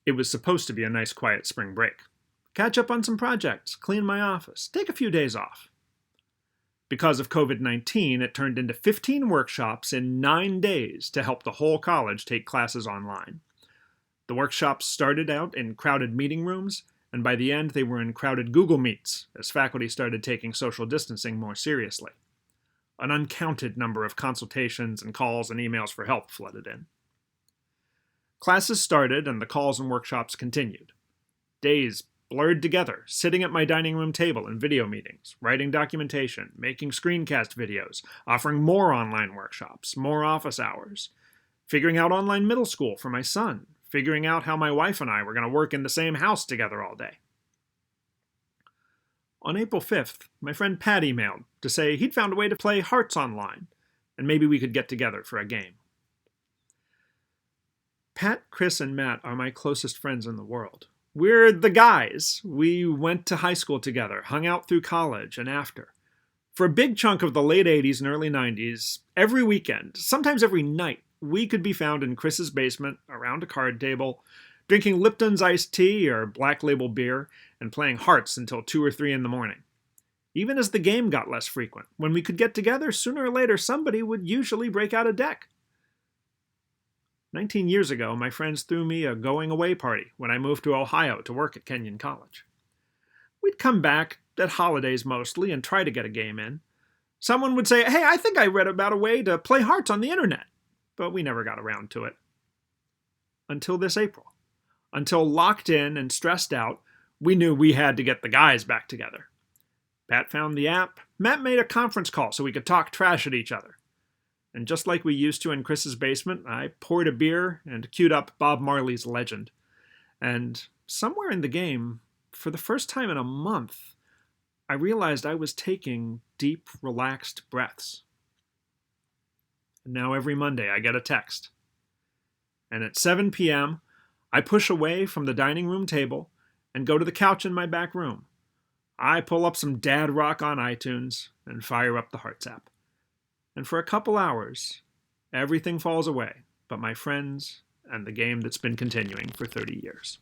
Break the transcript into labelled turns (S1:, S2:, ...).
S1: It was supposed to be a nice quiet spring break. Catch up on some projects, clean my office, take a few days off. Because of COVID-19, it turned into 15 workshops in 9 days to help the whole college take classes online. The workshops started out in crowded meeting rooms, and by the end they were in crowded Google Meets as faculty started taking social distancing more seriously. An uncounted number of consultations and calls and emails for help flooded in. Classes started and the calls and workshops continued. Days blurred together, sitting at my dining room table in video meetings, writing documentation, making screencast videos, offering more online workshops, more office hours, figuring out online middle school for my son, figuring out how my wife and I were going to work in the same house together all day. On April 5th, my friend Pat emailed to say he'd found a way to play Hearts online, and maybe we could get together for a game. Pat, Chris, and Matt are my closest friends in the world. We're the guys. We went to high school together, hung out through college and after. For a big chunk of the late 80s and early 90s, every weekend, sometimes every night, we could be found in Chris's basement, around a card table, drinking Lipton's iced tea or Black Label beer, and playing Hearts until 2 or 3 in the morning. Even as the game got less frequent, when we could get together, sooner or later somebody would usually break out a deck. 19 years ago, my friends threw me a going-away party when I moved to Ohio to work at Kenyon College. We'd come back, at holidays mostly, and try to get a game in. Someone would say, "Hey, I think I read about a way to play Hearts on the internet," but we never got around to it. Until this April. Until locked in and stressed out, we knew we had to get the guys back together. Pat found the app. Matt made a conference call so we could talk trash at each other. And just like we used to in Chris's basement, I poured a beer and queued up Bob Marley's Legend. And somewhere in the game, for the first time in a month, I realized I was taking deep, relaxed breaths. And now every Monday I get a text. And at 7 p.m., I push away from the dining room table and go to the couch in my back room. I pull up some dad rock on iTunes and fire up the Hearts app. And for a couple hours, everything falls away but my friends and the game that's been continuing for 30 years.